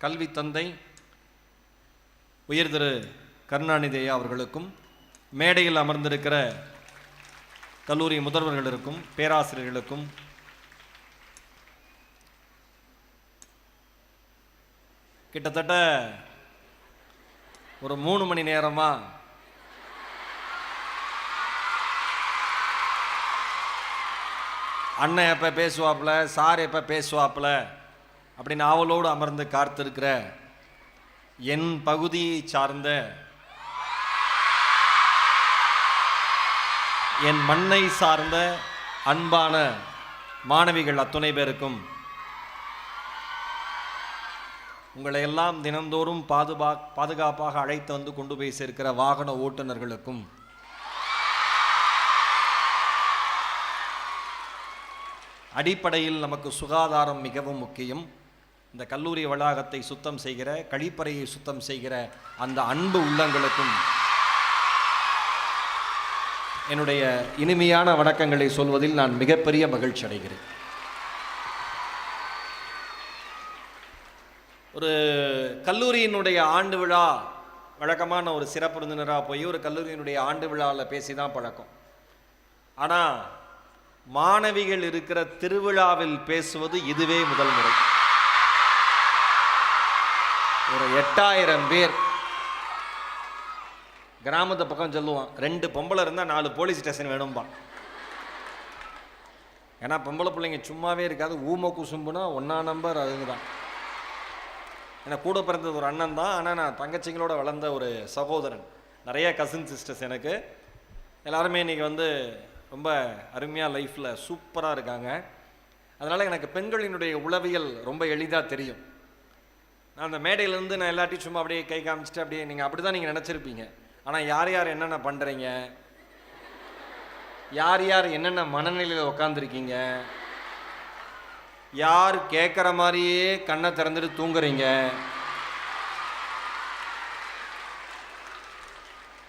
கல்வி தந்தை உயர் திரு கருணாநிதி ஐயா அவர்களுக்கும், மேடையில் அமர்ந்திருக்கிற கல்லூரி முதல்வர்களுக்கும் பேராசிரியர்களுக்கும், கிட்டத்தட்ட ஒரு 3 மணி நேரமா அண்ணன் எப்போ பேசுவாப்புல, சார் எப்போ பேசுவாப்புல அப்படின்னு ஆவலோடு அமர்ந்து காத்திருக்கிற என் பகுதியை சார்ந்த, என் மண்ணை சார்ந்த அன்பான மாணவிகள் அத்துணை பேருக்கும், உங்களை எல்லாம் தினந்தோறும் பாதுகாப்பாக அழைத்து வந்து கொண்டு போய் சேர்க்கிற வாகன ஓட்டுநர்களுக்கும், அடிப்படையில் நமக்கு சுகாதாரம் மிகவும் முக்கியம். இந்த கல்லூரி வளாகத்தை சுத்தம் செய்கிற, கழிப்பறையை சுத்தம் செய்கிற அந்த அன்பு உள்ளங்களுக்கும் என்னுடைய இனிமையான வணக்கங்களை சொல்வதில் நான் மிகப்பெரிய மகிழ்ச்சி அடைகிறேன். ஒரு கல்லூரியினுடைய ஆண்டு விழா, வழக்கமான ஒரு சிறப்பு விருந்தினராக போய் ஒரு கல்லூரியினுடைய ஆண்டு விழாவில் பேசி தான் பழக்கம். ஆனால் மாணவிகள் இருக்கிற திருவிழாவில் பேசுவது இதுவே முதல் முறை. ஒரு 8000 பேர் கிராமத்து பக்கம் சொல்லுவான், 2 பொம்பளை இருந்தால் 4 போலீஸ் ஸ்டேஷன் வேணும்பா. ஏன்னா பொம்பளை பிள்ளைங்க சும்மாவே இருக்காது, ஊமை குசும்புனா 1ஆம் நம்பர் அதுங்க தான். ஏன்னா கூட பிறந்தது ஒரு அண்ணன் தான், ஆனால் நான் தங்கச்சிங்களோட வளர்ந்த ஒரு சகோதரன். நிறைய கசின் சிஸ்டர்ஸ் எனக்கு. எல்லாருமே இன்றைக்கி ரொம்ப அருமையாக லைஃப்பில் சூப்பராக இருக்காங்க. அதனால் எனக்கு பெண்களினுடைய உளவியல் ரொம்ப எளிதாக தெரியும். நான் அந்த மேடையிலேருந்து நான் எல்லாத்தையும் சும்மா அப்படியே கை காமிச்சிட்டு அப்படியே நீங்கள் அப்படி தான் நீங்கள் நினச்சிருப்பீங்க. ஆனால் யார் யார் என்னென்ன பண்ணுறீங்க, யார் யார் என்னென்ன மனநிலையில் உட்காந்துருக்கீங்க, யார் கேட்குற மாதிரியே கண்ணை திறந்துட்டு தூங்குறீங்க,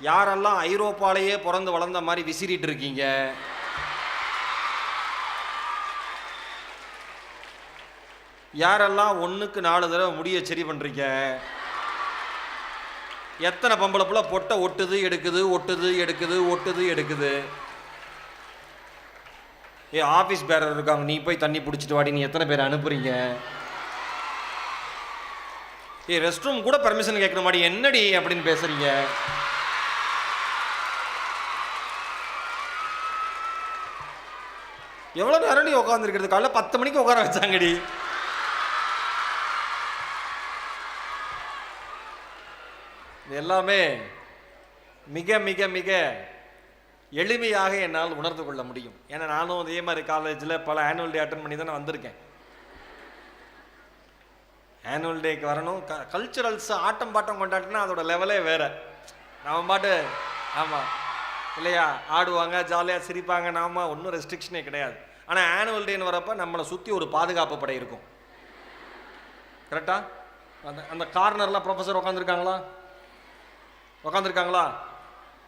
யாரெல்லாம் ஐரோப்பாலேயே பிறந்து வளர்ந்த மாதிரி விசிறிட்டு இருக்கீங்க, யாரெல்லாம் 1க்கு 4 தடவை முடிய சரி பண்ணுறீங்க, எத்தனை பொம்பளை புள்ள பொட்டை ஒட்டுது எடுக்குது, ஒட்டுது எடுக்குது, ஒட்டுது எடுக்குது. ஆஃபீஸ் பேரர் இருக்காங்க, நீ போய் தண்ணி பிடிச்சிட்டு வாடி, நீ எத்தனை பேர் அனுப்புறீங்க? ரெஸ்ட் ரூம் கூட பர்மிஷன் கேட்குற மாதிரி என்னடி அப்படின்னு பேசுறீங்க. எவ்வளோ நேரம் நீ உட்காந்துருக்கிறது? காலைல 10 மணிக்கு உட்கார வச்சாங்கடி. எல்லாமே மிக மிக மிக எளிமையாக என்னால் உணர்ந்து கொள்ள முடியும். ஏன்னா நானும் அதே மாதிரி காலேஜில் பல ஆனுவல் டே அட்டன் பண்ணி தான் நான் வந்திருக்கேன். ஆனுவல் டேக்கு வரணும், கல்ச்சுரல்ஸ் ஆட்டம் பாட்டம் கொண்டாட்டினா அதோட லெவலே வேறு. நம்ம பாட்டு ஆமாம் இல்லையா, ஆடுவாங்க, ஜாலியாக சிரிப்பாங்க, நாம ஒன்றும் ரெஸ்ட்ரிக்ஷனே கிடையாது. ஆனால் ஆனுவல் டேன்னு வரப்போ நம்மளை சுற்றி ஒரு பாதுகாப்பு படை இருக்கும். கரெக்டாக அந்த கார்னர்லாம் ப்ரொஃபஸர் உட்காந்துருக்காங்களா,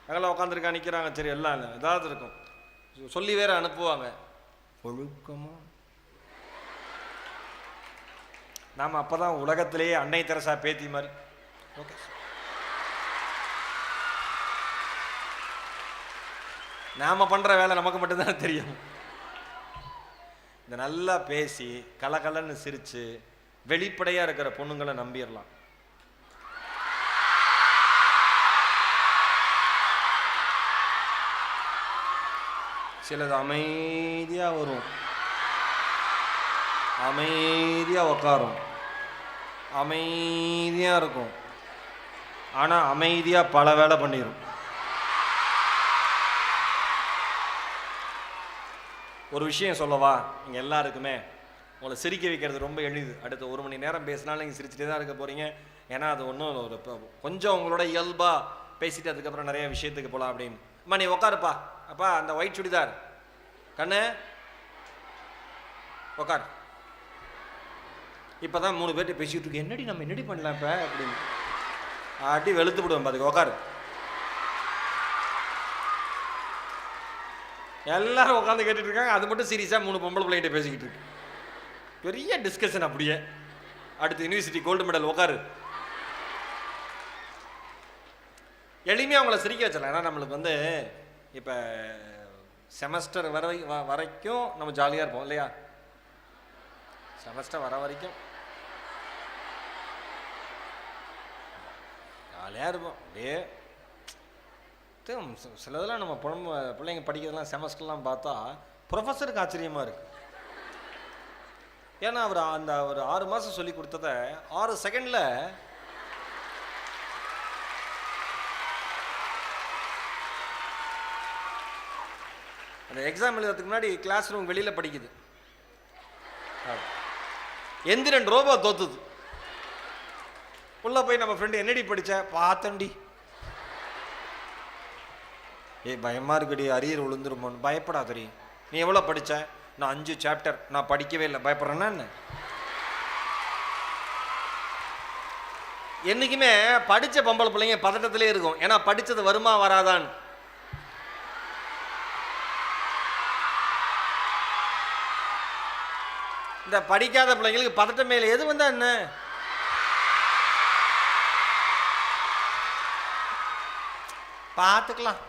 அங்கெல்லாம் உட்காந்துருக்கா, நிற்கிறாங்க, சரி எல்லாம் இல்லை ஏதாவது இருக்கும், சொல்லி வேற அனுப்புவாங்க. ஒழுக்கமா நாம் அப்போ தான் உலகத்திலேயே அன்னை தெரசா பேத்தி மாதிரி. ஓகே, நாம் பண்ணுற வேலை நமக்கு மட்டும்தான் தெரியும். இந்த நல்லா பேசி கலகலன்னு சிரித்து வெளிப்படையாக இருக்கிற பொண்ணுங்களை நம்பிடலாம். சிலது அமைதியாக வரும், அமைதியாக உக்காரும், அமைதியாக இருக்கும், ஆனால் அமைதியாக பல வேலை பண்ணிடும். ஒரு விஷயம் சொல்லவா, நீங்கள் எல்லாருக்குமே உங்களை சிரிக்க வைக்கிறது ரொம்ப எளிது. அடுத்த 1 மணி நேரம் பேசினாலும் நீங்கள் சிரிச்சுட்டே தான் இருக்க போகிறீங்க. ஏன்னா அது ஒன்றும் ஒரு கொஞ்சம் உங்களோட இயல்பாக பேசிட்டு அதுக்கப்புறம் நிறைய விஷயத்துக்கு போகலாம் அப்படின்னு. அம்மா நீ உட்காருப்பா, அப்பா அந்த ஒயிட் சுடிதார் கண்ணு உட்கார். இப்போ தான் 3 பேர்கிட்ட பேசிக்கிட்டு இருக்கு, என்னடி நம்ம என்னடி பண்ணலாம் இப்போ அப்படின்னு ஆட்டி வெளுத்து விடுவேன். பார்த்துக்க உட்காரு. எல்லாரும் உட்காந்து கேட்டுட்டு இருக்காங்க, அது மட்டும் சீரியஸாக 3 பொம்பளை பிள்ளைகிட்ட பேசிக்கிட்டு இருக்கு. பெரிய டிஸ்கஷன் அப்படியே. அடுத்து யூனிவர்சிட்டி கோல்டு மெடல் உட்காரு. எளிமையாக அவங்கள சிரிக்க வச்சிடலாம். ஏன்னா நம்மளுக்கு வந்து இப்போ செமஸ்டர் வரைக்கும் நம்ம ஜாலியாக இருப்போம் இல்லையா? செமஸ்டர் வர வரைக்கும் ஜாலியாக இருப்போம். அப்படியே சிலதெல்லாம் நம்ம பிள்ளைங்க படிக்கிறதெல்லாம் செமஸ்டர்லாம் பார்த்தா ப்ரொஃபஸருக்கு ஆச்சரியமாக இருக்கு. ஏன்னா அவர் அந்த ஒரு 6 மாதம் சொல்லி கொடுத்ததை 6 செகண்டில் அந்த எக்ஸாம் எழுதுறதுக்கு முன்னாடி கிளாஸ் ரூம் வெளியில் படிக்குது. எந்திரன் ரோபோ தோத்துது. உள்ள போய் நம்ம ஃப்ரெண்டு என்னடி படிச்ச? பார்த்தண்டி. பயமா இருக்குடி, அரியர் விழுந்துருமோன்னு. பயப்படாதடி. நீ எவ்வளோ படிச்ச? நான் 5 சாப்டர். நான் படிக்கவே இல்லை. பயப்படுறேன்னா என்ன? என்னைக்குமே படித்த பொம்பளை பிள்ளைங்க பதட்டத்திலே இருக்கும். ஏன்னா படித்தது வருமா வராதான்னு. இந்த படிக்காத பிள்ளைங்களுக்கு பதட்டம் மேலே எது வந்தா என்ன? பார்த்துக்கலாம்.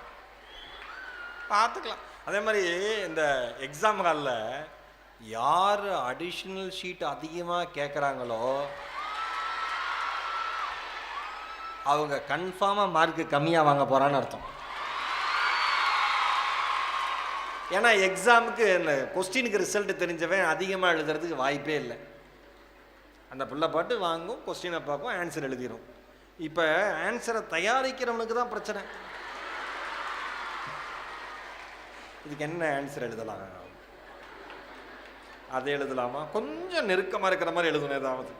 அதே மாதிரி இந்த எக்ஸாம் ஹாலில் யார் அடிஷ்னல் ஷீட் அதிகமாக கேட்குறாங்களோ அவங்க கன்ஃபார்மாக மார்க்கு கம்மியாக வாங்க போகிறான்னு அர்த்தம். ஏன்னா எக்ஸாமுக்கு இந்த கொஸ்டினுக்கு ரிசல்ட் தெரிஞ்சவன் அதிகமாக எழுதுறதுக்கு வாய்ப்பே இல்லை. அந்த பிள்ளை பாட்டு வாங்கும், கொஸ்டினை பார்க்கும், ஆன்சர் எழுதிடும். இப்போ ஆன்சரை தயாரிக்கிறவனுக்கு தான் பிரச்சனை. இதுக்கு என்ன ஆன்சர் எழுதலாம், அதை எழுதலாமா, கொஞ்சம் நெருக்கமாக இருக்கிற மாதிரி எழுதணும் ஏதாவது.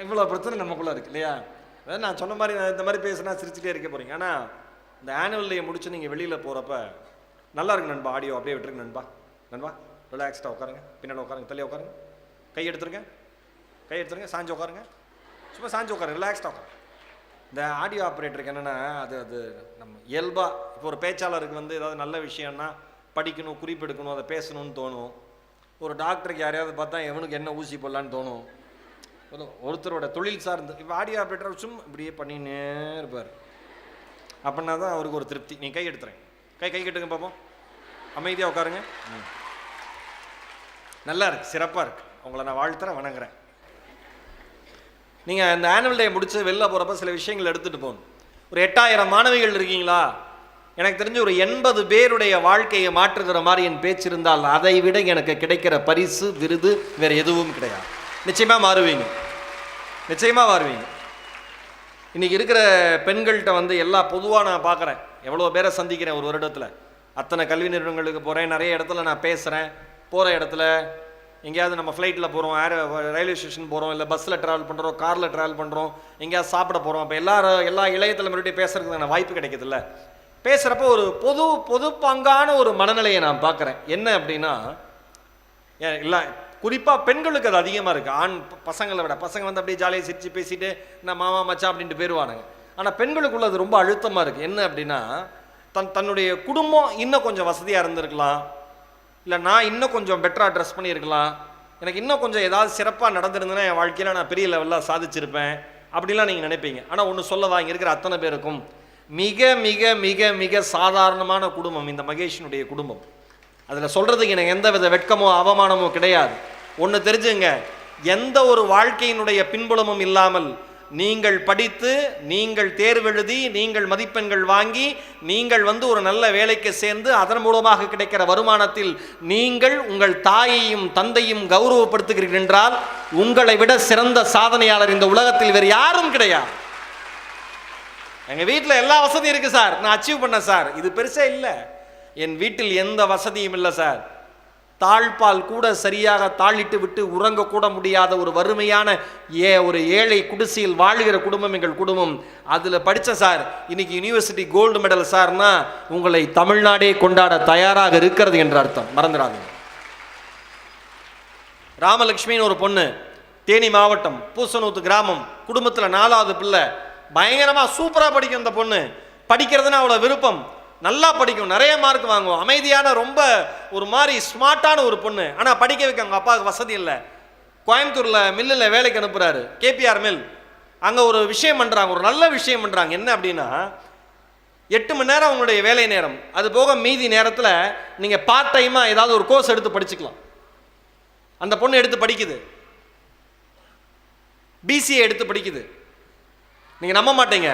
இவ்வளோ பிரச்சனை நமக்குள்ளே இருக்கு இல்லையா? அதாவது நான் சொன்ன மாதிரி இந்த மாதிரி பேசுனா சிரிச்சுட்டே இருக்க போகிறீங்க. ஆனால் இந்த ஆனுவல் டே முடிச்சு நீங்கள் வெளியில் போகிறப்ப நல்லா இருக்கு நண்பா, ஆடியோ அப்படியே விட்டுருங்க நண்பா, ரிலாக்ஸ்டாக உட்காருங்க, பின்னாடி உட்காருங்க, தள்ளியாக உட்காருங்க, கை எடுத்துருங்க, சாஞ்சு உட்காருங்க, சும்மா சாஞ்சு உட்காருங்க, ரிலாக்ஸ்டாக உட்காருங்க. இந்த ஆடியோ ஆப்ரேட்டருக்கு என்னென்னா அது நம்ம இயல்பாக இப்போ ஒரு பேச்சாளருக்கு வந்து ஏதாவது நல்ல விஷயம்னா படிக்கணும், குறிப்பெடுக்கணும், அதை பேசணும்னு தோணும். ஒரு டாக்டருக்கு யாரையாவது பார்த்தா எவனுக்கு என்ன ஊசி போடலான்னு தோணும். ஒருத்தரோட தொழில் சார்ந்து இப்போ ஆடியோ ஆப்ரேட்டர் சும்மா இப்படியே பண்ணினே இருப்பார். அப்படின்னா தான் அவருக்கு ஒரு திருப்தி. நீ கை எடுத்துறேன், கை கட்டுங்க பார்ப்போம், அமைதியாக உட்காருங்க. நல்லா இருக்கு, சிறப்பாக இருக்கு. உங்களை நான் வாழ்த்துறேன், வணங்குறேன். நீங்கள் இந்த ஆனுவல் டே முடிச்சு வெளில போகிறப்ப சில விஷயங்கள் எடுத்துகிட்டு போகணும். ஒரு 8000 மாணவிகள் இருக்கீங்களா? எனக்கு தெரிஞ்சு ஒரு 80 பேருடைய வாழ்க்கையை மாற்றுகிற மாதிரி என் பேச்சு இருந்தால் அதை விட எனக்கு கிடைக்கிற பரிசு, விருது வேறு எதுவும் கிடையாது. நிச்சயமாக மாறுவீங்க. இன்றைக்கி இருக்கிற பெண்கள்கிட்ட வந்து எல்லா பொதுவாக நான் பார்க்குறேன், எவ்வளோ பேரை சந்திக்கிறேன் ஒரு வருடத்தில். அத்தனை கல்வி நிறுவனங்களுக்கு போகிறேன், நிறைய இடத்துல நான் பேசுகிறேன். போகிற இடத்துல எங்கேயாவது நம்ம ஃப்ளைட்டில் போகிறோம், ரயில்வே ஸ்டேஷன் போகிறோம், இல்லை பஸ்ஸில் ட்ராவல் பண்ணுறோம், காரில் ட்ராவல் பண்ணுறோம், எங்கேயாவது சாப்பிட போகிறோம். அப்போ எல்லா இளையத்தில் மறுபடியும் பேசுகிறதுக்கான வாய்ப்பு கிடைக்குதுல்ல. பேசுகிறப்போ ஒரு பொது பங்கான ஒரு மனநிலையை நான் பார்க்குறேன். என்ன அப்படின்னா, இல்லை குறிப்பாக பெண்களுக்கு அது அதிகமாக இருக்குது. ஆண் பசங்களை விட பசங்க வந்து அப்படியே ஜாலியாக சிரித்து பேசிட்டு நான் மாமா மச்சான் அப்படின்ட்டு போயிடுவானுங்க. ஆனால் பெண்களுக்குள்ள அது ரொம்ப அழுத்தமாக இருக்குது. என்ன அப்படின்னா, தன்னுடைய குடும்பம் இன்னும் கொஞ்சம் வசதியாக இருந்திருக்கலாம், இல்லை நான் இன்னும் கொஞ்சம் பெட்டராக ட்ரெஸ் பண்ணியிருக்கலாம், எனக்கு இன்னும் கொஞ்சம் ஏதாவது சிறப்பாக நடந்திருந்தேன்னா என் வாழ்க்கையில் நான் பெரிய லெவலில் சாதிச்சிருப்பேன் அப்படிலாம் நீங்கள் நினைப்பீங்க. ஆனால் ஒன்று சொல்லவா, இங்கே இருக்கிற அத்தனை பேருக்கும் மிக மிக மிக மிக சாதாரணமான குடும்பம் இந்த மகேஷனுடைய குடும்பம். அதில் சொல்கிறதுக்கு எனக்கு எந்த வித வெட்கமோ அவமானமோ கிடையாது. ஒன்று தெரிஞ்சுங்க, எந்த ஒரு வாழ்க்கையினுடைய பின்புலமும் இல்லாமல் நீங்கள் படித்து, நீங்கள் தேர்வெழுதி, நீங்கள் மதிப்பெண்கள் வாங்கி, நீங்கள் வந்து ஒரு நல்ல வேலைக்கு சேர்ந்து அதன் மூலமாக கிடைக்கிற வருமானத்தில் நீங்கள் உங்கள் தாயையும் தந்தையும் கௌரவப்படுத்துகிறீர்கள் என்றால் உங்களை விட சிறந்த சாதனையாளர் இந்த உலகத்தில் வேறு யாரும் கிடையாது. எங்கள் வீட்டில் எல்லா வசதியும் இருக்குது சார், நான் அச்சீவ் பண்ணேன் சார், இது பெருசே இல்லை. என் வீட்டில் எந்த வசதியும் இல்லை சார். தாழ்பால் கூட சரியாக தாளிட்டு விட்டு உறங்கக்கூட முடியாத ஒரு வறுமையான ஒரு ஏழை குடிசையில் வாழ்கிற குடும்பம் எங்கள் குடும்பம். அதில் படித்த சார் இன்னைக்கு யூனிவர்சிட்டி கோல்டு மெடல் சார்னா உங்களை தமிழ்நாடே கொண்டாட தயாராக இருக்கிறது என்ற அர்த்தம், மறந்துடாதீங்க. ராமலட்சுமின்னு ஒரு பொண்ணு, தேனி மாவட்டம் பூசனூத்து கிராமம், குடும்பத்தில் 4வது பிள்ளை, பயங்கரமாக சூப்பராக படிக்கும். இந்த பொண்ணு படிக்கிறதுனா அவ்வளோ விருப்பம், நல்லா படிக்கும், நிறைய மார்க் வாங்குவோம், அமைதியான ரொம்ப ஒரு மாதிரி ஸ்மார்ட்டான ஒரு பொண்ணு. ஆனால் படிக்க வைக்க அவங்க அப்பாவுக்கு வசதி இல்லை. கோயம்புத்தூர்ல மில்லில் வேலைக்கு அனுப்புறாரு, கேபிஆர் மில். அங்க ஒரு விஷயம் பண்றாங்க, ஒரு நல்ல விஷயம் பண்றாங்க. என்ன அப்படின்னா 8 மணி நேரம் உங்களுடைய வேலை நேரம், அது போக மீதி நேரத்தில் நீங்க பார்ட் டைமா ஏதாவது ஒரு கோர்ஸ் எடுத்து படிச்சுக்கலாம். அந்த பொண்ணு எடுத்து படிக்குது, பிசிஏ எடுத்து படிக்குது. நீங்க நம்ப மாட்டீங்க,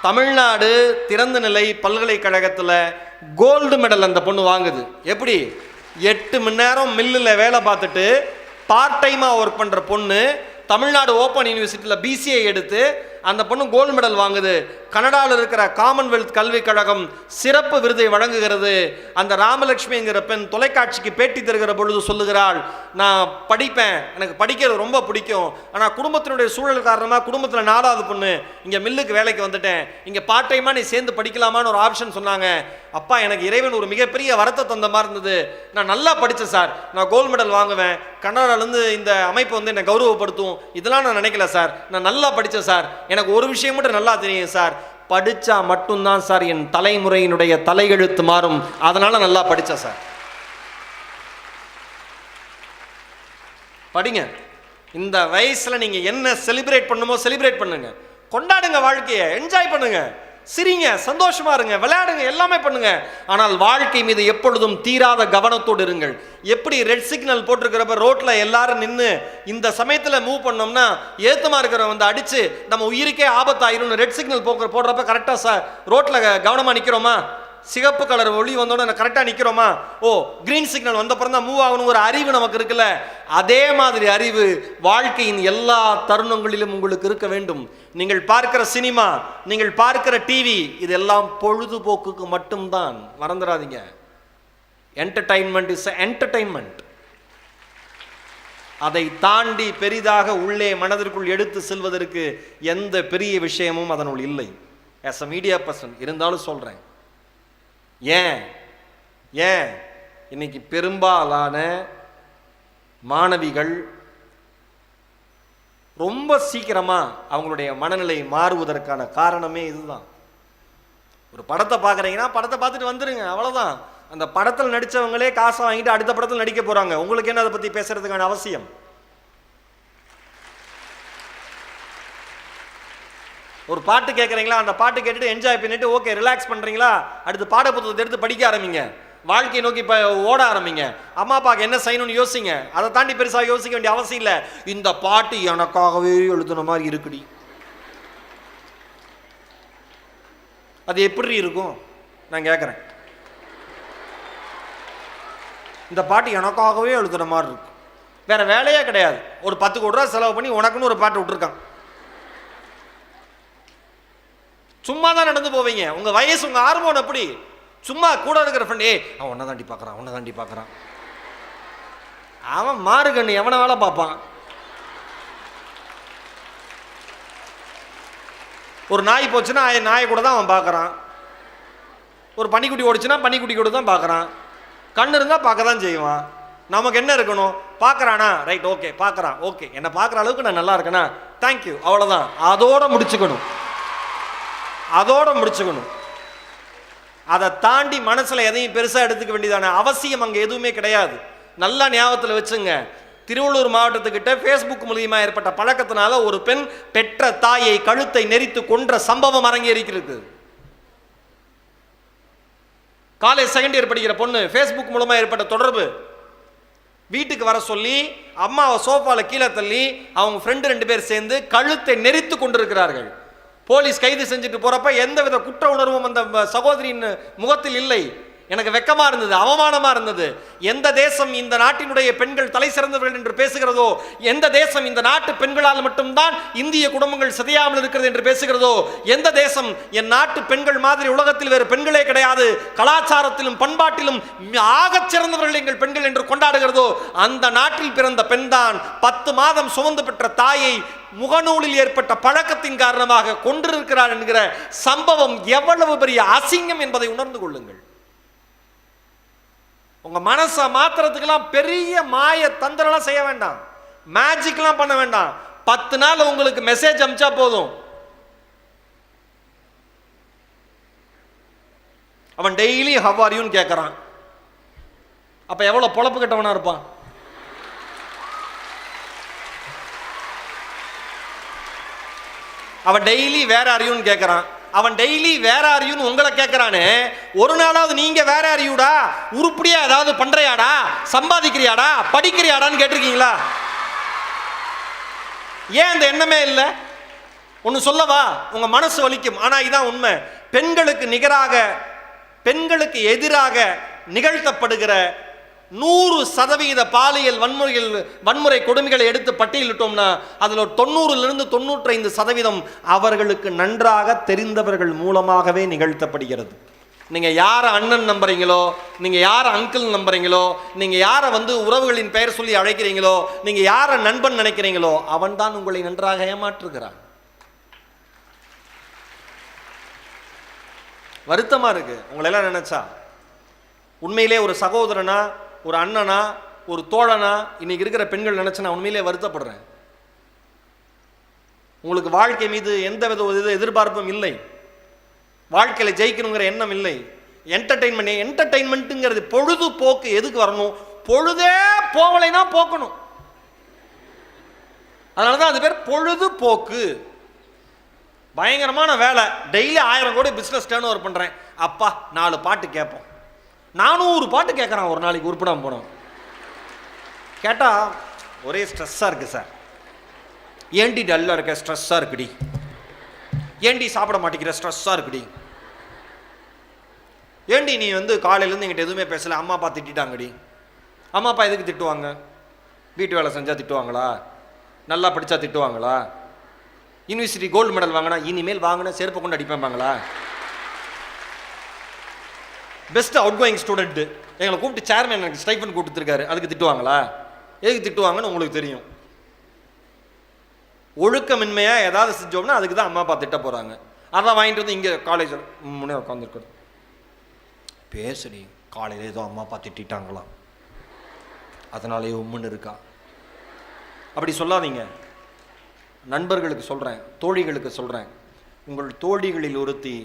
தமிழ்நாடு திறந்த நிலை பல்கலைக்கழகத்தில் கோல்டு மெடல் அந்த பொண்ணு வாங்குது. எப்படி? 8 மணி நேரம் மில்லில் வேலை பார்த்துட்டு பார்ட் டைமாக ஒர்க் பண்ணுற பொண்ணு தமிழ்நாடு ஓப்பன் யூனிவர்சிட்டியில் பிசிஏ எடுத்து அந்த பொண்ணு கோல்டு மெடல் வாங்குது. கனடாவில் இருக்கிற காமன்வெல்த் கல்விக் கழகம் சிறப்பு விருதை வழங்குகிறது. அந்த ராமலட்சுமிங்கிற பெண் தொலைக்காட்சிக்கு பேட்டி தருகிற பொழுது சொல்லுகிறாள், நான் படிப்பேன், எனக்கு படிக்கிறது ரொம்ப பிடிக்கும், ஆனால் குடும்பத்தினுடைய சூழல் காரணமாக குடும்பத்தில் 4வது பொண்ணு, இங்கே மில்லுக்கு வேலைக்கு வந்துட்டேன், இங்கே பார்ட் டைமாக நீ சேர்ந்து படிக்கலாமான்னு ஒரு ஆப்ஷன் சொன்னாங்க. அப்பா, எனக்கு இறைவன் ஒரு மிகப்பெரிய வரத்தை தந்த மாதிரி இருந்தது, நான் நல்லா படித்தேன் சார், நான் கோல்டு மெடல் வாங்குவேன், கனடாலேருந்து இந்த அமைப்பு வந்து என்னை கௌரவப்படுத்தும், இதெல்லாம் நான் நினைக்கல சார், நான் நல்லா படித்தேன் சார், எனக்கு ஒரு விஷயம் மட்டும் நல்லா தெரியும் சார், படிச்சா மட்டும்தான் சார் என் தலைமுறையினுடைய தலையெழுத்து மாறும், அதனால நல்லா படிச்ச சார். படிங்க. இந்த வயசுல நீங்க என்ன செலிப்ரேட் பண்ணுமோ செலிப்ரேட் பண்ணுங்க, கொண்டாடுங்க, வாழ்க்கையை என்ஜாய் பண்ணுங்க, சிரிங்க, சந்தோஷமா இருங்க, விளையாடுங்க, எல்லாமே பண்ணுங்க. ஆனால் வாழ்க்கை மீது எப்பொழுதும் தீராத கவனத்தோடு இருங்கள். எப்படி ரெட் சிக்னல் போட்டிருக்கிறப்ப ரோட்ல எல்லாரும் நின்று இந்த சமயத்துல மூவ் பண்ணோம்னா ஏத்தமா இருக்கிறவங்க வந்து அடிச்சு நம்ம உயிருக்கே ஆபத்தாயிரும். ரெட் சிக்னல் போடுறப்ப கரெக்டா ரோட்ல கவனமா நிக்கிறோமா? சிகப்பு கலர் ஒளி வந்தோட கரெக்டா நிக்கிறோமா? ஓ, கிரீன் சிக்னல் வந்தப்புறம் தான் மூவ் ஆகணும் ஒரு அறிவு நமக்கு இருக்குல்ல. அதே மாதிரி அறிவு வாழ்க்கையின் எல்லா தருணங்களிலும் உங்களுக்கு இருக்க வேண்டும். நீங்கள் பார்க்கிற சினிமா, நீங்கள் பார்க்கிற டிவி, இதெல்லாம் பொழுதுபோக்குக்கு மட்டும்தான், மறந்துடாதீங்க. Entertainment is entertainment. அதை தாண்டி பெரிதாக உள்ளே மனதிற்குள் எடுத்து செல்வதற்கு எந்த பெரிய விஷயமும் அதனுள் இல்லை. ஆஸ் அ மீடியா பர்சன் இருந்தாலும் சொல்றேன், ஏன் இன்னைக்கு பெரும்பாலான மாணவிகள் ரொம்ப சீக்கிரமா அவங்களுடைய மனநிலை மாறுவதற்கான காரணமே இதுதான். ஒரு படத்தை பார்க்குறீங்கன்னா படத்தை பார்த்துட்டு வந்துருங்க, அவ்வளோதான். அந்த படத்தில் நடித்தவங்களே காசை வாங்கிட்டு அடுத்த படத்தில் நடிக்க போறாங்க. உங்களுக்கு என்ன அதை பற்றி பேசுறதுக்கான அவசியம்? ஒரு பாட்டு கேட்குறீங்களா, அந்த பாட்டு கேட்டுட்டு என்ஜாய் பண்ணிட்டு ஓகே ரிலாக்ஸ் பண்ணுறீங்களா, அடுத்து பாட புத்தகத்தை எடுத்து படிக்க ஆரம்பிங்க, வாழ்க்கையை நோக்கி ஓட ஆரம்பிங்க. அம்மா அப்பாவுக்கு என்ன செய்யணும்னு யோசிங்க, அதை தாண்டி பெருசாக யோசிக்க வேண்டிய அவசியம் இல்லை. இந்த பாட்டு எனக்காகவே எழுதுன மாதிரி இருக்குடி, அது எப்படி இருக்கும் நான் கேட்குறேன். இந்த பாட்டு எனக்காகவே எழுதுன மாதிரி இருக்கு, வேற வேலையே கிடையாது, ஒரு 10 கோடி ரூபா செலவு பண்ணி உனக்குன்னு ஒரு பாட்டு விட்டுருக்கான், சும்மா தான் நடந்து போவீங்க. உங்க வயசு, உங்க ஹார்மோன் அப்படி. சும்மா கூட இருக்கிற ஃப்ரெண்ட், அவன் ஒன்ன தாண்டி பார்க்கறான், ஒன்ன தாண்டி பார்க்கறான், அவன் மாறுகண்ணு எவனை வேலை பார்ப்பான். ஒரு நாய் போச்சுன்னா நாயை கூட தான் அவன் பார்க்கறான், ஒரு பன்னிக்குட்டி ஓடிச்சுன்னா பன்னிக்குட்டி கூட தான் பார்க்கறான், கண்ணு இருந்தா பார்க்க தான் செய்வான். நமக்கு என்ன இருக்கணும்? பார்க்கறானா, ரைட், ஓகே பார்க்கறான், ஓகே என்ன பார்க்குற அளவுக்கு நான் நல்லா இருக்கேனா, தேங்க்யூ, அவ்வளோதான். அதோட முடிச்சுக்கணும். அதை தாண்டி மனசுல எதையும் பெருசா எடுத்துக்க வேண்டியதான அவசியம் அங்க எதுவுமே கிடையாது. நல்லா ஞாபகத்தில் வச்சுங்க. திருவள்ளூர் மாவட்டத்துக்கிட்ட ஃபேஸ்புக் மூலியமா ஏற்பட்ட பழக்கத்தினால ஒரு பெண் பெற்ற தாயை கழுத்தை நெரித்து கொன்ற சம்பவம் அரங்கேறிக்கிறது. காலேஜ் செகண்ட் இயர் படிக்கிற பொண்ணு, ஃபேஸ்புக் மூலமா ஏற்பட்ட தொடர்பு, வீட்டுக்கு வர சொல்லி அம்மாவை சோஃபால கீழே தள்ளி அவங்க ஃப்ரெண்டு 2 பேர் சேர்ந்து கழுத்தை நெரித்து கொண்டிருக்கிறார்கள். போலீஸ் கைது செஞ்சுட்டு போறப்ப எந்தவித குற்ற உணர்வும் அந்த சகோதரியின் முகத்தில் இல்லை. எனக்கு வெக்கமா இருந்தது, அவமானமா இருந்தது. எந்த தேசம் இந்த நாட்டினுடைய பெண்கள் தலை சிறந்தவர்கள் என்று பேசுகிறதோ, எந்த தேசம் இந்த நாட்டு பெண்களால் மட்டும்தான் இந்திய குடும்பங்கள் சிதையாமல் இருக்கிறது என்று பேசுகிறதோ, எந்த தேசம் என் நாட்டு பெண்கள் மாதிரி உலகத்தில் வேறு பெண்களே கிடையாது, கலாச்சாரத்திலும் பண்பாட்டிலும் ஆகச் சிறந்தவர்கள் எங்கள் பெண்கள் என்று கொண்டாடுகிறதோ, அந்த நாட்டில் பிறந்த பெண்தான் 10 மாதம் சுமந்து பெற்ற தாயை முகநூலில் ஏற்பட்ட பழக்கத்தின் காரணமாக கொன்றிருக்கிறார் என்கிற சம்பவம் எவ்வளவு பெரிய அசிங்கம் என்பதை உணர்ந்து கொள்ளுங்கள். உங்க மனசை மாத்திரத்துக்கெல்லாம் பெரிய மாய தந்திரம்லாம் செய்ய வேண்டாம், மேஜிக்லாம் பண்ண வேண்டாம். 10 நாள் உங்களுக்கு மெசேஜ் அனுப்பிச்சா போதும். அவன் டெய்லி ஹவ் ஆர் யூன்னு கேட்கறான். அப்ப எவ்வளவு பொழப்பு கட்டவனா இருப்பான். அவன் டெய்லி வேற அறியுன்னு கேட்கறான். அவன் டெய்லி வேற அறியுன்னு உங்களை கேட்கறானே, ஒரு நாளாவது நீங்க வேற அறியுடா, உருப்படியா ஏதாவது பண்றியாடா, சம்பாதிக்கிறியாடா, படிக்கிறியாடான்னு கேட்டிருக்கீங்களா? ஏன் அந்த எண்ணமே இல்லை? ஒன்று சொல்லவா, உங்க மனசு வலிக்கும், ஆனா இதான் உண்மை. பெண்களுக்கு நிகராக, பெண்களுக்கு எதிராக நிகழ்த்தப்படுகிற 100% பாலியல் வன்முறை கொடுமைகளை எடுத்து பட்டியலிட்டோம்னா அதில் 90லிருந்து 95% அவர்களுக்கு நன்றாக தெரிந்தவர்கள் மூலமாகவே நிகழ்த்தப்படுகிறது. நீங்க யார அண்ணன் நம்புறீங்களோ, நீங்க யார அங்கிள் நம்புறீங்களோ, நீங்க யார உறவுகளின் பெயர் சொல்லி அழைக்கிறீங்களோ, நீங்க யார நண்பன் நினைக்கிறீங்களோ, அவன் தான் உங்களை நன்றாக ஏமாற்றுகிறான். வருத்தமா இருக்கு உங்களை எல்லாம் நினைச்சா. உண்மையிலே ஒரு சகோதரனா, ஒரு அண்ணனா, ஒரு தோழனா இன்னைக்கு இருக்கிற பெண்கள் நினைச்சு நான் உண்மையிலே வருத்தப்படுறேன். உங்களுக்கு வாழ்க்கை மீது எந்த வித எதிர்பார்ப்பும் இல்லை, வாழ்க்கையில ஜெயிக்கணுங்கிற எண்ணம் இல்லை. என்டர்டைன்மெண்ட்டுங்கிறது பொழுதுபோக்கு. எதுக்கு வரணும்? பொழுதே போகலைன்னா போக்கணும். அதனாலதான் அது பேர் பொழுதுபோக்கு. பயங்கரமான வேலை, டெய்லி 1000 கோடி பிசினஸ் டர்ன் ஓவர் பண்றேன். அப்பா 4 பாட்டு கேட்போம், 400 பாட்டு கேட்கறான் ஒரு நாளைக்கு, உருப்படாம போனோம். கேட்டா ஒரே ஸ்ட்ரெஸ்ஸா இருக்கு சார். ஏண்டி டல்லா இருக்க? ஸ்ட்ரெஸ்ஸா இருக்குடி. ஏண்டி சாப்பிட மாட்டேங்கிற? ஸ்ட்ரெஸ்ஸா இருக்குடி. ஏண்டி நீ காலையிலேருந்து என்கிட்ட எதுவுமே பேசல? அம்மா அப்பா திட்டாங்கடி. அம்மா அப்பா எதுக்கு திட்டுவாங்க? வீட்டு வேலை செஞ்சா திட்டுவாங்களா? நல்லா படிச்சா திட்டுவாங்களா? யூனிவர்சிட்டி கோல்டு மெடல் வாங்கினா இனிமேல் வாங்கினா செருப்பை கொண்டு அடிப்பாங்களா? பெஸ்ட் அவுட் கோயிங் ஸ்டூடெண்ட் எங்களை கூப்பிட்டு சேர்மேன் எனக்கு ஸ்டைஃபன் கொடுத்துருக்காரு, அதுக்கு திட்டுவாங்களா? எதுக்கு திட்டுவாங்கன்னு உங்களுக்கு தெரியும். ஒழுக்கமின்மையா ஏதாவது செஞ்சோம்னா அதுக்கு தான் அம்மா அப்பா திட்ட போறாங்க. அதான் வாங்கிட்டு வந்து இங்கே காலேஜில் முன்னே உட்காந்துருக்குறது. பேசுடி, காலையில் ஏதோ அம்மா அப்பா திட்டாங்களாம், அதனாலேயே உம்முன்னு இருக்கா. அப்படி சொல்லாதீங்க. நண்பர்களுக்கு சொல்கிறேன், தோழிகளுக்கு சொல்கிறேன், உங்கள் தோழிகளில் ஒருத்தி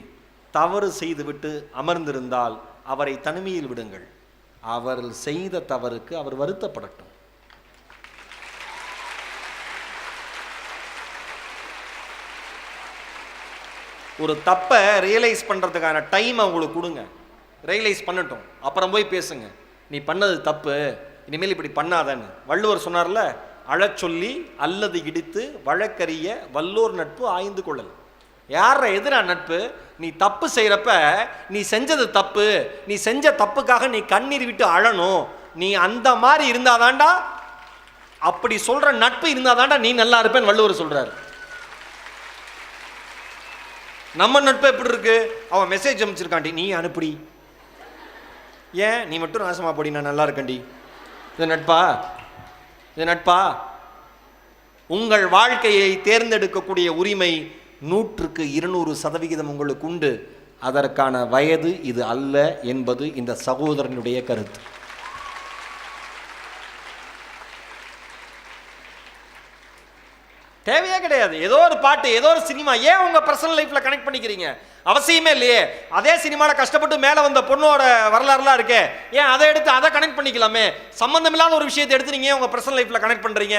தவறு செய்துவிட்டு அமர்ந்திருந்தால் அவரை தனிமையில் விடுங்கள். அவர் செய்த தவறுக்கு அவர் வருத்தப்படட்டும். ஒரு தப்பை ரியலைஸ் பண்ணுறதுக்கான டைம் அவங்களுக்கு கொடுங்க. ரியலைஸ் பண்ணட்டும், அப்புறம் போய் பேசுங்க. நீ பண்ணது தப்பு, இனிமேல் இப்படி பண்ணாதன்னு வள்ளுவர் சொன்னார்ல, அழச்சொல்லி அல்லது இடித்து வழக்கறிய வல்லோர் நட்பு ஆய்ந்து கொள்ளல். யார எதிரா நட்பு? நீ தப்பு செய்யறப்ப, நீ செஞ்சது தப்பு, நீ செஞ்ச தப்புக்காக நீ கண்ணீர் விட்டு அழணும். நீ அந்த மாதிரி இருந்தாதாண்டா, அப்படி சொல்ற நட்பு இருந்தாதாண்டா நீ நல்லா இருப்பேன்னு வள்ளுவர் சொல்றாரு. நம்ம நட்பு எப்படி இருக்கு? அவன் மெசேஜ் அனுப்பிச்சிருக்காண்டி நீ அனுப்புடி, ஏன் நீ மட்டும் நாசமா போடி, நான் நல்லா இருக்கண்டி. இது நட்பா? இது நட்பா? உங்கள் வாழ்க்கையை தேர்ந்தெடுக்கக்கூடிய உரிமை 100க்கு 200% உங்களுக்கு உண்டு. அதற்கான வயது இது அல்ல என்பது இந்த சகோதரனுடைய கருத்து. தேவையே கிடையாது. ஏதோ ஒரு பாட்டு, ஏதோ ஒரு சினிமா, ஏன் உங்க பர்சனல் லைஃப்ல கனெக்ட் பண்ணிக்கிறீங்க? அவசியமே இல்லையே. அதே சினிமாவில் கஷ்டப்பட்டு மேலே வந்த பொண்ணோட வரலாறுலாம் இருக்கே, ஏன் அதை எடுத்து அதை கனெக்ட் பண்ணிக்கலாமே? சம்மந்தம் இல்லாத ஒரு விஷயத்தை எடுத்து நீங்கள் உங்கள் பர்சனல் லைஃப்பில் கனெக்ட் பண்ணுறீங்க.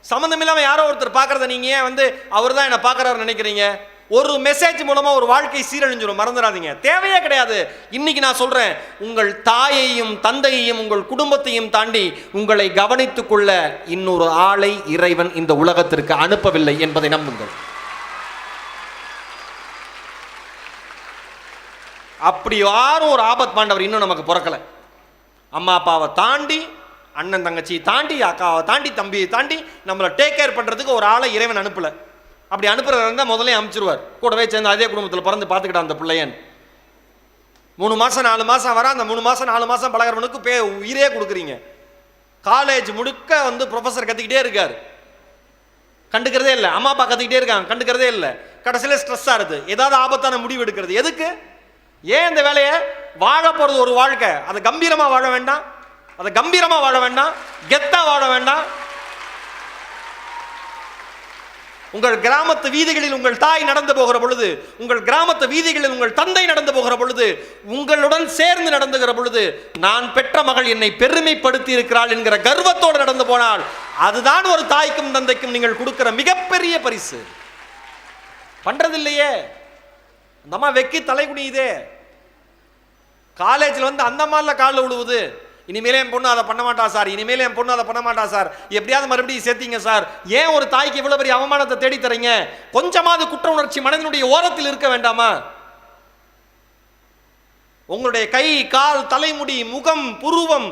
சம்மந்தம் இல்லாமல் யாரோ ஒருத்தர் பார்க்குறத நீங்கள் ஏன் அவர் தான் என்னை பார்க்குறாரு நினைக்கிறீங்க? ஒரு மெசேஜ் மூலமாக ஒரு வாழ்க்கை சீரழிஞ்சிடும், மறந்துடாதீங்க. தேவையே கிடையாது. இன்னைக்கு நான் சொல்கிறேன், உங்கள் தாயையும் தந்தையையும் உங்கள் குடும்பத்தையும் தாண்டி உங்களை கவனித்துக் கொள்ள இன்னொரு ஆளை இறைவன் இந்த உலகத்திற்கு அனுப்பவில்லை என்பதை நம்புங்கள். அப்படி யாரும் ஒரு ஆபத் பாண்டவர் இன்னும் நமக்கு பிறக்கல. அம்மா அப்பாவை தாண்டி, அண்ணன் தங்கச்சியை தாண்டி, அக்காவை தாண்டி, தம்பியை தாண்டி நம்மளை டேக் கேர் பண்ணுறதுக்கு ஒரு ஆளை இறைவன் அனுப்பல. அப்படி அனுப்புறதா இருந்தால் முதலே அனுப்பிச்சிருவார். கூடவே சேர்ந்து அதே குடும்பத்தில் பிறந்து பார்த்துக்கிட்டான் அந்த பிள்ளையன். 3 மாதம் 4 மாதம் வர, அந்த 3 மாதம் 4 மாதம் பழகிறவனுக்கு உயிரே கொடுக்குறீங்க. காலேஜ் முழுக்க ப்ரொஃபஸர் கத்திக்கிட்டே இருக்கார், கண்டுக்கிறதே இல்லை. அம்மா அப்பா கத்திக்கிட்டே இருக்காங்க, கண்டுக்கிறதே இல்லை. கடைசியில் ஸ்ட்ரெஸ்ஸாக இருக்குது, ஏதாவது ஆபத்தான முடிவு எடுக்கிறது. எதுக்கு? ஏன் இந்த வேலையை? வாழ போறது ஒரு வாழ்க்கை, அதை கம்பீரமா வாழ வேண்டாம், அதை கம்பீரமா வாழ வேண்டாம், கெத்தா வாழ வேண்டாம். உங்கள் கிராமத்து வீதிகளில் உங்கள் தாய் நடந்து போகிற பொழுது, உங்கள் கிராமத்து வீதிகளில் உங்கள் தந்தை நடந்து போகிற பொழுது, உங்களுடன் சேர்ந்து நடந்துகிற பொழுது, நான் பெற்ற மகள் என்னை பெருமைப்படுத்தி இருக்கிறாள் என்கிற கர்வத்தோடு நடந்து போனால் அதுதான் ஒரு தாய்க்கும் தந்தைக்கும் நீங்கள் கொடுக்கிற மிகப்பெரிய பரிசு. பண்றது இல்லையே. அந்த அம்மா வெக்கி தலை குனியுதே. காலேஜில் வந்து அந்த அம்மால காலில் விழுவுது. இனிமேலே என் பொண்ணு அதை பண்ண மாட்டா சார், இனிமேலே என் பொண்ணு அதை பண்ண மாட்டா சார், எப்படியாவது மறுபடியும் சேர்த்தீங்க சார். ஏன் ஒரு தாய்க்கு இவ்வளவு பெரிய அவமானத்தை தேடி தரீங்க? கொஞ்சமாவது குற்ற உணர்ச்சி மனதினுடைய ஓரத்தில் இருக்க வேண்டாமா? உங்களுடைய கை, கால், தலைமுடி, முகம், புருவம்,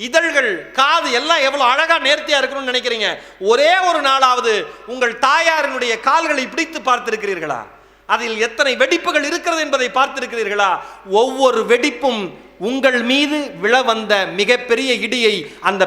இதழ்கள், காது எல்லாம் எவ்வளவு அழகா நேர்த்தியா இருக்கணும்னு நினைக்கிறீங்க. ஒரே ஒரு நாளாவது உங்கள் தாயாரினுடைய கால்களை பிடித்து பார்த்திருக்கிறீர்களா? அதில் எத்தனை வெடிப்புகள் இருக்கிறது என்பதை பார்த்திருக்கிறீர்களா? ஒவ்வொரு வெடிப்பும் உங்கள் மீது விழ வந்த மிகப்பெரிய இடியை அந்த